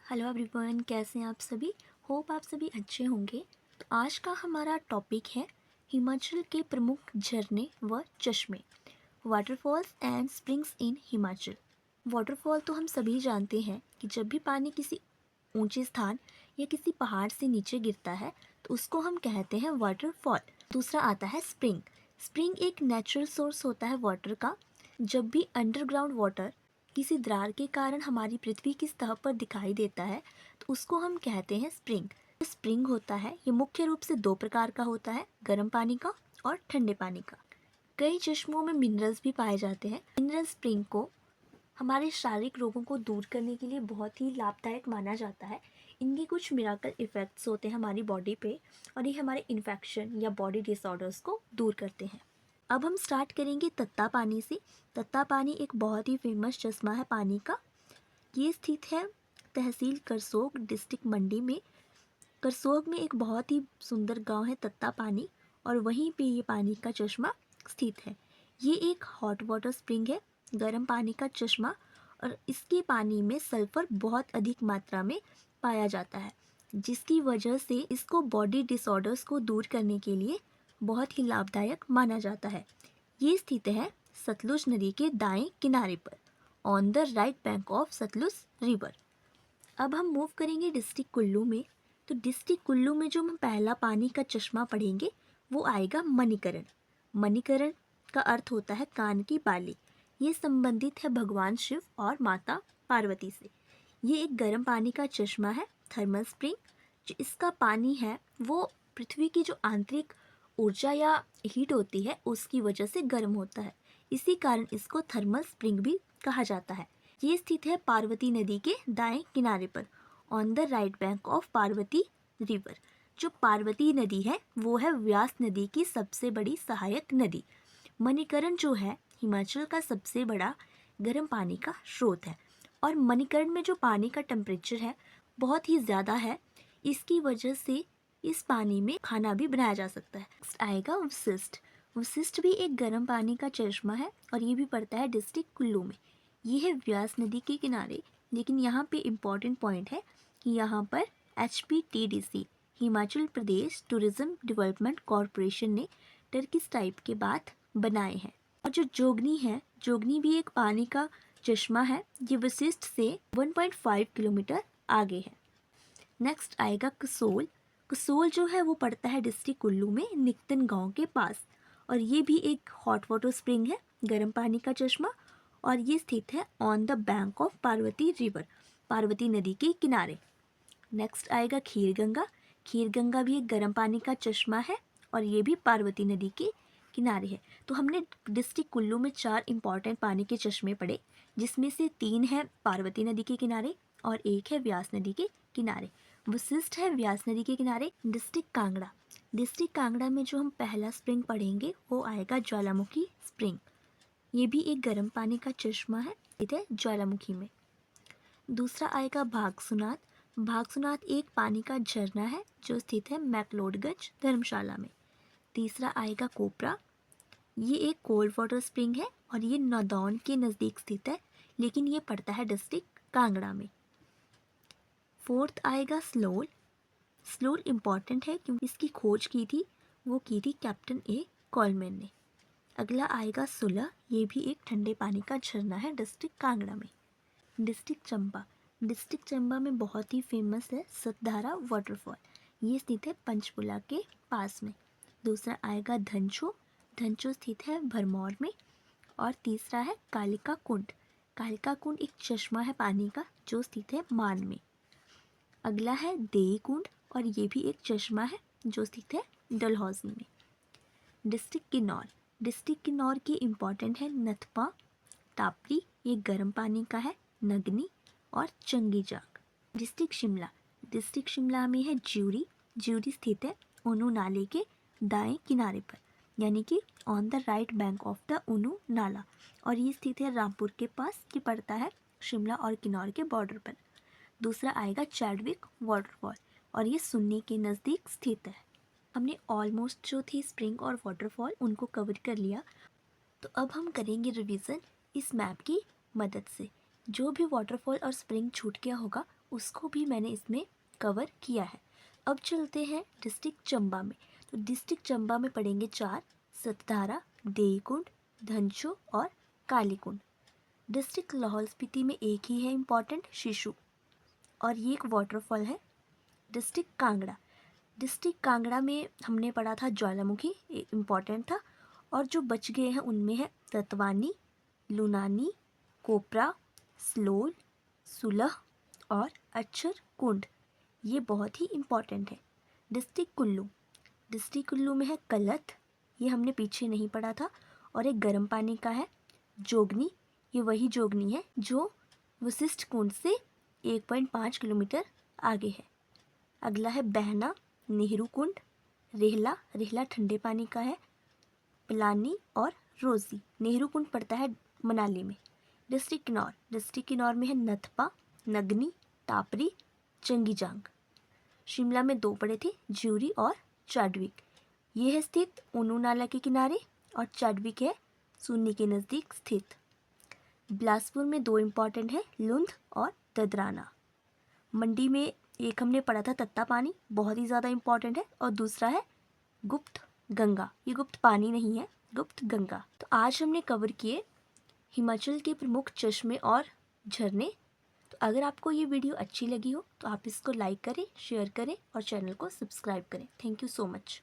Hello everyone, कैसे हैं आप सभी। होप आप सभी अच्छे होंगे। तो आज का हमारा टॉपिक है हिमाचल के प्रमुख झरने व चश्मे, waterfalls and springs in Himachal. Waterfall तो हम सभी जानते हैं कि जब भी पानी किसी ऊंचे स्थान या किसी पहाड़ से नीचे गिरता है तो उसको हम कहते हैं वाटरफॉल। दूसरा आता है स्प्रिंग। स्प्रिंग एक नेचुरल सोर्स होता है वाटर का। जब भी अंडरग्राउंड वाटर किसी दरार के कारण हमारी पृथ्वी की सतह पर दिखाई देता है तो उसको हम कहते हैं स्प्रिंग। स्प्रिंग होता है ये मुख्य रूप से दो प्रकार का होता है, गर्म पानी का और ठंडे पानी का। कई चश्मों में मिनरल्स भी पाए जाते हैं। मिनरल स्प्रिंग को हमारे शारीरिक रोगों को दूर करने के लिए बहुत ही लाभदायक माना जाता है। इनके कुछ मिराकल इफ़ेक्ट्स होते हैं हमारी बॉडी पे और ये हमारे इन्फेक्शन या बॉडी डिसऑर्डर्स को दूर करते हैं। अब हम स्टार्ट करेंगे तत्ता पानी से। तत्ता पानी एक बहुत ही फेमस चश्मा है पानी का। ये स्थित है तहसील करसोग, डिस्ट्रिक्ट मंडी में। करसोग में एक बहुत ही सुंदर गांव है तत्ता पानी, और वहीं पे ये पानी का चश्मा स्थित है। ये एक हॉट वाटर स्प्रिंग है, गर्म पानी का चश्मा, और इसके पानी में सल्फर बहुत अधिक मात्रा में पाया जाता है, जिसकी वजह से इसको बॉडी डिसऑर्डर्स को दूर करने के लिए बहुत ही लाभदायक माना जाता है। ये स्थित है सतलुज नदी के दाएं किनारे पर, on the right bank of Sutlej river. अब हम मूव करेंगे डिस्ट्रिक्ट कुल्लू में। तो डिस्ट्रिक्ट कुल्लू में जो हम पहला पानी का चश्मा पढ़ेंगे वो आएगा मणिकरण। मणिकरण का अर्थ होता है कान की बाली। ये संबंधित है भगवान शिव और माता पार्वती से। ये एक गर्म पानी का चश्मा है, थर्मल स्प्रिंग। जो इसका पानी है वो पृथ्वी की जो आंतरिक ऊर्जा या हीट होती है उसकी वजह से गर्म होता है, इसी कारण इसको थर्मल स्प्रिंग भी कहा जाता है। ये स्थित है पार्वती नदी के दाएं किनारे पर, on the right bank of Parvati river. जो पार्वती नदी है वो है व्यास नदी की सबसे बड़ी सहायक नदी। मणिकरण जो है हिमाचल का सबसे बड़ा गर्म पानी का स्रोत है, और मणिकरण में जो पानी का टेम्परेचर है बहुत ही ज़्यादा है, इसकी वजह से इस पानी में खाना भी बनाया जा सकता है। नेक्स्ट आएगा वशिष्ठ। वशिष्ठ भी एक गर्म पानी का चश्मा है और ये भी पड़ता है डिस्ट्रिक्ट कुल्लू में। ये है व्यास नदी के किनारे, लेकिन यहाँ पे इम्पॉर्टेंट पॉइंट है कि यहाँ पर HPTDC Himachal Pradesh tourism development corporation ने टर्किश टाइप के बाथ बनाए हैं। और जो जोगनी है, जोगनी भी एक पानी का चश्मा है। ये वशिष्ठ से 1.5 किलोमीटर आगे है। नेक्स्ट आएगा कसोल। कसोल जो है वो पड़ता है डिस्ट्रिक्ट कुल्लू में, निकतन गांव के पास, और ये भी एक हॉट वाटर स्प्रिंग है, गर्म पानी का चश्मा, और ये स्थित है on the bank of Parvati river, Parvati नदी के किनारे। नेक्स्ट आएगा खीरगंगा। खीरगंगा भी एक गर्म पानी का चश्मा है और ये भी पार्वती नदी के किनारे है। तो हमने डिस्ट्रिक्ट कुल्लू में 4 इंपॉर्टेंट पानी के चश्मे पढ़े, जिसमें से 3 हैं पार्वती नदी के किनारे और 1 है व्यास नदी के किनारे। वशिष्ठ है व्यास नदी के किनारे। डिस्ट्रिक्ट कांगड़ा। डिस्ट्रिक्ट कांगड़ा में जो हम पहला स्प्रिंग पढ़ेंगे वो आएगा ज्वालामुखी स्प्रिंग। ये भी एक गर्म पानी का चश्मा है, इधर ज्वालामुखी में। दूसरा आएगा भागसुनाथ। भागसुनाथ एक पानी का झरना है जो स्थित है मैक्लोडगंज धर्मशाला में। तीसरा आएगा कोपरा। ये एक कोल्ड वाटर स्प्रिंग है और ये नौदौन के नज़दीक स्थित है, लेकिन ये पड़ता है डिस्ट्रिक्ट कांगड़ा में। फोर्थ आएगा स्लोल। स्लोल इम्पॉर्टेंट है क्योंकि इसकी खोज की थी कैप्टन A कॉलमैन ने। अगला आएगा सुलह। ये भी एक ठंडे पानी का झरना है डिस्ट्रिक्ट कांगड़ा में। डिस्ट्रिक्ट चंबा। डिस्ट्रिक्ट चंबा में बहुत ही फेमस है सतधारा वाटरफॉल। ये स्थित है पंचकुला के पास में। दूसरा आएगा धनचो। धनचो स्थित है भरमौर में। और तीसरा है कालिका कुंड। कालिका कुंड एक चश्मा है पानी का जो स्थित है मान में। अगला है देई कुंड और ये भी एक चश्मा है जो स्थित है डलहौजी में। डिस्ट्रिक्ट किन्नौर। डिस्ट्रिक्ट किन्नौर की इम्पॉर्टेंट है नथपा, टापरी, ये गर्म पानी का है, नगनी और चंगीजाक। डिस्ट्रिक्ट शिमला। डिस्ट्रिक्ट शिमला में है ज्यूरी। ज्यूरी स्थित है ऊनू नाले के दाएं किनारे पर, यानी कि on the right bank of the ऊनू नाला, और ये स्थित है रामपुर के पास। ये पड़ता है शिमला और किन्नौर के बॉर्डर पर। दूसरा आएगा चैडविक वाटरफॉल और ये सुन्नी के नज़दीक स्थित है। हमने ऑलमोस्ट जो थी स्प्रिंग और वाटरफॉल उनको कवर कर लिया। तो अब हम करेंगे रिवीजन इस मैप की मदद से। जो भी वाटरफॉल और स्प्रिंग छूट गया होगा उसको भी मैंने इसमें कवर किया है। अब चलते हैं डिस्ट्रिक्ट चंबा में। तो डिस्ट्रिक्ट चंबा में पड़ेंगे 4, सतधारा, देईकुंड, धनचो और कालीकुंड। डिस्ट्रिक्ट लाहौल स्पीति में एक ही है इम्पॉर्टेंट, शिशु, और ये एक वाटरफॉल है। डिस्ट्रिक्ट कांगड़ा, डिस्ट्रिक्ट कांगड़ा में हमने पढ़ा था ज्वालामुखी, इम्पॉर्टेंट था। और जो बच गए हैं उनमें है ततवानी, लुनानी, कोपरा, स्लोल, सुलह और अक्षर कुंड। ये बहुत ही इम्पॉर्टेंट है। डिस्ट्रिक्ट कुल्लू, डिस्ट्रिक्ट कुल्लू में है कलथ, ये हमने पीछे नहीं पढ़ा था। और एक गर्म पानी का है जोगनी, ये वही जोगनी है जो वशिष्ठ कुंड से 1.5 किलोमीटर आगे है। अगला है बहना, नेहरू कुंड, रेहला, रेहला ठंडे पानी का है, पिलानी और रोज़ी। नेहरू कुंड पड़ता है मनाली में। डिस्ट्रिक्ट किन्नौर, डिस्ट्रिक्ट किन्नौर में है नथपा, नगनी, टापरी, चंगीजांग। शिमला में 2 पड़े थे, ज्यूरी और चाडविक। ये है स्थित ऊनू नाला के किनारे, और चाडविक है सुन्नी के नज़दीक स्थित। बिलासपुर में 2 इम्पॉर्टेंट है, लुंध और ददराना। मंडी में एक हमने पढ़ा था तत्ता पानी, बहुत ही ज़्यादा इम्पॉर्टेंट है, और दूसरा है गुप्त गंगा। ये गुप्त पानी नहीं है, गुप्त गंगा। तो आज हमने कवर किए हिमाचल के प्रमुख चश्मे और झरने। तो अगर आपको ये वीडियो अच्छी लगी हो तो आप इसको लाइक करें, शेयर करें और चैनल को सब्सक्राइब करें। Thank you so much.